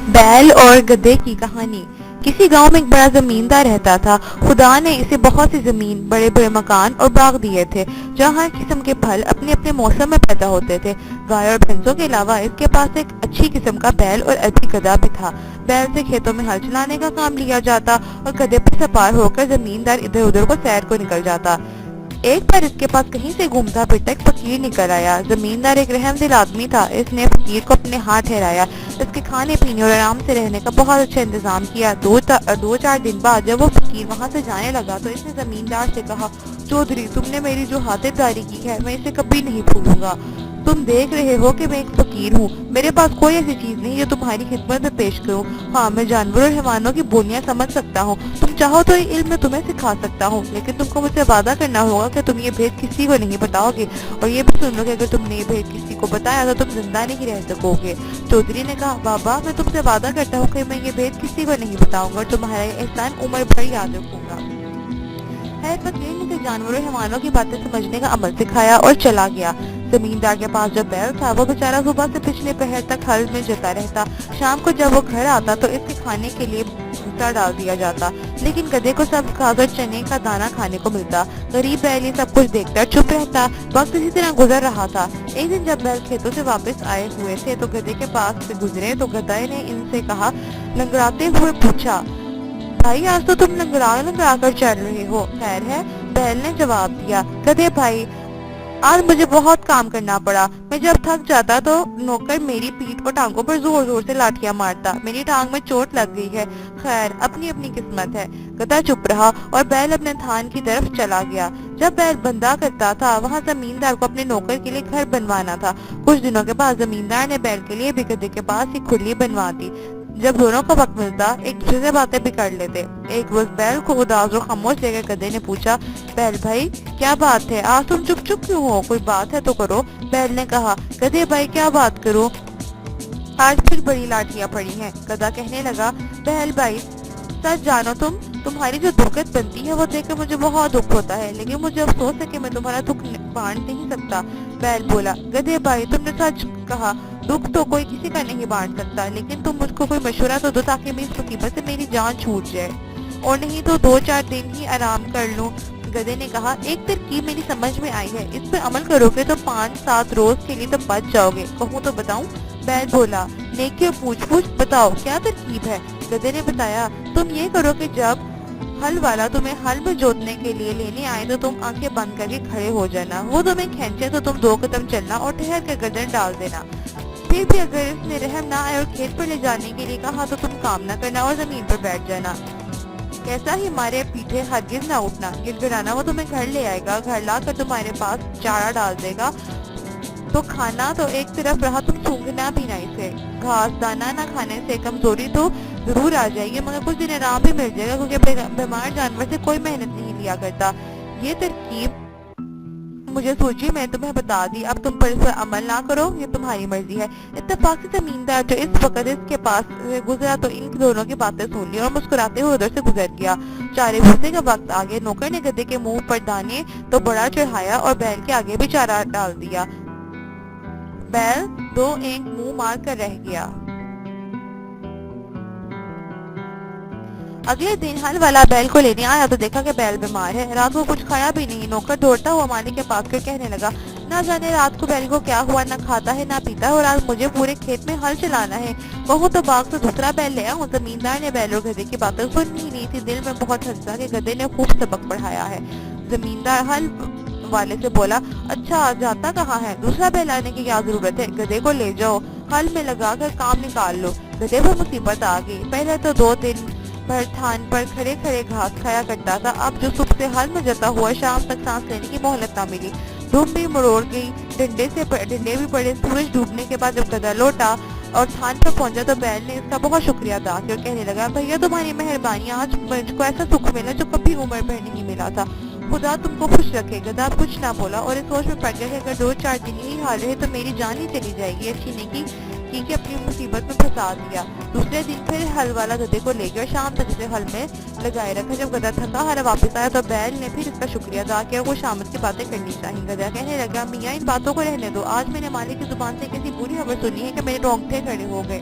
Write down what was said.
بیل اور گدھے کی کہانی۔ کسی گاؤں میں ایک بڑا زمیندار رہتا تھا۔ خدا نے اسے بہت سی زمین، بڑے بڑے مکان اور باغ دیے تھے جہاں ہر قسم کے پھل اپنے اپنے موسم میں پیدا ہوتے تھے۔ گائے اور بھینسوں کے علاوہ اس کے پاس ایک اچھی قسم کا بیل اور اربی گدھا بھی تھا۔ بیل سے کھیتوں میں ہل چلانے کا کام لیا جاتا اور گدھے پر سوار ہو کر زمیندار ادھر ادھر کو سیر کو نکل جاتا۔ ایک بار اس کے پاس کہیں سے گھومتا پھرتا ایک فقیر نکل آیا۔ زمیندار ایک رحم دل آدمی تھا۔ اس نے فقیر کو اپنے ہاتھ ٹھہرایا، اس کے کھانے پینے اور آرام سے رہنے کا بہت اچھا انتظام کیا۔ دو چار دن بعد جب وہ فقیر وہاں سے جانے لگا تو اس نے زمیندار سے کہا، چودھری، تم نے میری جو خاطرداری کی ہے میں اسے کبھی نہیں بھولوں گا۔ تم دیکھ رہے ہو کہ میں ایک فقیر ہوں، میرے پاس کوئی ایسی چیز نہیں جو تمہاری خدمت میں پیش کروں۔ ہاں، میں جانوروں اور حیوانوں کی بولیاں سمجھ سکتا ہوں، تم چاہو تو یہ علم میں تمہیں سکھا سکتا ہوں، لیکن تم کو مجھ سے وعدہ کرنا ہوگا کہ تم یہ بھید کسی کو نہیں بتاؤ گے، اور یہ بھی سن لو کہ اگر تم نے یہ بھید کسی کو بتایا تو تم زندہ نہیں رہ سکو گے۔ چودھری نے کہا، بابا، میں تم سے وعدہ کرتا ہوں کہ میں یہ بھید کسی کو نہیں بتاؤں گا اور تمہارا یہ احسان عمر بھر یاد رکھوں گا۔ فقیر نے اسے جانوروں حیوانوں کی باتیں سمجھنے کا عمل سکھایا اور چلا گیا۔ زمیندار کے پاس جو بیل تھا وہ بیچارہ صبح سے پچھلے پہر تک ہل میں جتا رہتا۔ شام کو جب وہ گھر آتا تو اس کے کھانے کے لیے بھوسا ڈال دیا جاتا، لیکن گدھے کو سب گاجر چنے کا دانہ کھانے کو ملتا۔ غریب بیل یہ سب کچھ دیکھ کر چپ رہتا۔ وقت اسی طرح گزر رہا تھا۔ ایک دن جب بیل کھیتوں سے واپس آئے ہوئے تھے تو گدھے کے پاس سے گزرے تو گدھے نے ان سے کہا، لنگڑاتے ہوئے پوچھا، بھائی، آج تو تم لنگڑا کر چل رہے ہو، خیر ہے؟ بیل نے جواب دیا، گدھے بھائی، آج مجھے بہت کام کرنا پڑا۔ میں جب تھک جاتا تو نوکر میری پیٹھ اور ٹانگوں پر زور زور سے لاٹھیاں مارتا، میری ٹانگ میں چوٹ لگ گئی ہے۔ خیر، اپنی اپنی قسمت ہے۔ گدھا چپ رہا اور بیل اپنے تھان کی طرف چلا گیا۔ جب بیل بندھا کرتا تھا وہاں زمیندار کو اپنے نوکر کے لیے گھر بنوانا تھا۔ کچھ دنوں کے بعد زمیندار نے بیل کے لیے بھی گدھے کے پاس ہی کھلی بنوا دی۔ جب دونوں کو وقت ملتا ایک دوسرے سے باتیں بھی کر لیتے۔ ایک روز بیل کو اداس اور خاموش لے کر گدھے نے پوچھا، بیل بھائی، کیا بات ہے؟ آج تم چپ کیوں ہو؟ کوئی بات ہے تو کرو۔ بیل نے کہا، گدھے بھائی، کیا بات کروں؟ آج پھر بڑی لاٹیاں پڑی ہیں۔ گدھا کہنے لگا، بیل بھائی، سچ جانو، تمہاری جو دکت بنتی ہے وہ دیکھ کر مجھے بہت دکھ ہوتا ہے، لیکن مجھے افسوس ہے کہ میں تمہارا دکھ بانٹ نہیں سکتا۔ بیل بولا، گدھے بھائی، تم نے سچ کہا، دکھ تو کوئی کسی کا نہیں بانٹ سکتا، لیکن تم مجھ کو کوئی مشورہ تو دو تاکہ میں اس مصیبت سے میری جان چھوٹ جائے، اور نہیں تو 2-4 دن ہی آرام کر لوں۔ گدھے نے کہا، ایک ترکیب میری سمجھ میں آئی ہے، اس پہ عمل کرو گے تو 5-7 روز کے لیے تو بچ جاؤ گے، کہوں تو بتاؤں؟ بیل بولا، نیکی اور پوچھ بتاؤ، کیا ترکیب ہے؟ گدھے نے بتایا، تم یہ کرو کہ جب ہل والا تمہیں ہل میں جوتنے کے لیے لینے آئے تو تم آنکھیں بند کر کے کھڑے ہو جانا، وہ تمہیں کھینچے تو تم 2 قدم چلنا اور ٹھہر کر گردن ڈال دینا۔ پھر بھی اگر اس نے رحم نہ آئے اور کھیت پر لے جانے کے لیے کہا تو تم کام نہ کرنا اور زمین پر بیٹھ جانا، کیسا ہی مارے پیٹھے ہرگز نہ اٹھنا، گڑگڑانا، وہ تمہیں گھر لے آئے گا، گھر لا کر تمہارے پاس چارہ ڈال دے گا تو کھانا تو ایک طرف رہا، تم سونگھنا بھی نہ اسے، گھاس دانا نہ کھانے سے کمزوری تو ضرور آ جائے گی، مگر کچھ دن آرام بھی مل جائے گا، کیونکہ بیمار جانور سے کوئی محنت نہیں لیا کرتا۔ یہ ترکیب مجھے سوچی، میں تمہیں بتا دی، اب تم پر اس پر عمل نہ کرو، یہ تمہاری مرضی ہے۔ اتفاق سے زمیندار جو اس وقت اس کے پاس سے گزرا تو ان دونوں کی باتیں سن لی اور مسکراتے ہوئے ادھر سے گزر گیا۔ چارے بھوسے کا وقت آ گیا، نوکر نے گدھے کے منہ پر دانے تو بڑا چڑھایا اور بیل کے آگے بھی چارہ ڈال دیا۔ بیل 2 اینک منہ مار کر رہ گیا۔ اگلے دن ہل والا بیل کو لینے آیا تو دیکھا کہ بیل بیمار ہے، رات کو کچھ کھایا بھی نہیں۔ نوکر دوڑتا ہوا مالک کے پاس کر کہنے لگا، نہ جانے رات کو بیل کو کیا ہوا، نہ کھاتا ہے نہ پیتا ہے، اور آج مجھے پورے کھیت میں ہل چلانا ہے، کہوں تو باغ سے دوسرا بیل لے آؤں۔ زمیندار نے بیل اور گدھے کی باتیں سن ہی لی تھی، دل میں بہت ہنسا کہ گدھے نے خوب سبق پڑھایا ہے۔ زمیندار ہل والے سے بولا، اچھا، جاتا کہاں ہے؟ دوسرا بیل لانے کی کیا ضرورت ہے، گدھے کو لے جاؤ، ہل میں لگا کر کام نکال لو۔ گدھے پر مصیبت آ گئی، پہلے تو 2 دن بھر تھان پر کھڑے کھڑے گھاس کھایا کرتا تھا، اب جو صبح سے ہل میں جتا ہوا شام تک سانس لینے کی مہلت نہ ملی، دھوپ بھی مروڑ گئی، ڈنڈے بھی پڑے۔ سورج ڈوبنے کے بعد جب گدھا لوٹا اور تھان پر پہنچا تو بیل نے اس کا بہت شکریہ ادا کیا اور کہنے لگا، بھیا، تمہاری مہربانی، آج مجھ کو ایسا سکھ ملا جو کبھی عمر بھر نہیں ملا تھا، خدا تم کو خوش رکھے۔ گدھا کچھ نہ بولا اور اس سوچ میں پڑ گیا کہ اگر 2-4 دن ہی حال رہے تو میری جان ہی چلی جائے گی۔ اچھی نیکی کی کہ اپنی مصیبت میں پھنسا دیا۔ دوسرے دن پھر ہل والا گدھے کو لے گیا، شام تک اسے ہل میں لگائے رکھا۔ جب گدھا تھکا ہارا واپس آیا تو بیل نے پھر اس کا شکریہ ادا کیا اور خوش آمد کی باتیں کرنی چاہیے۔ گدھا کہنے لگا، میاں، ان باتوں کو رہنے دو، آج میں نے مالک کی زبان سے ایک ایسی بری خبر سنی ہے کہ میرے رونگٹے کھڑے ہو گئے۔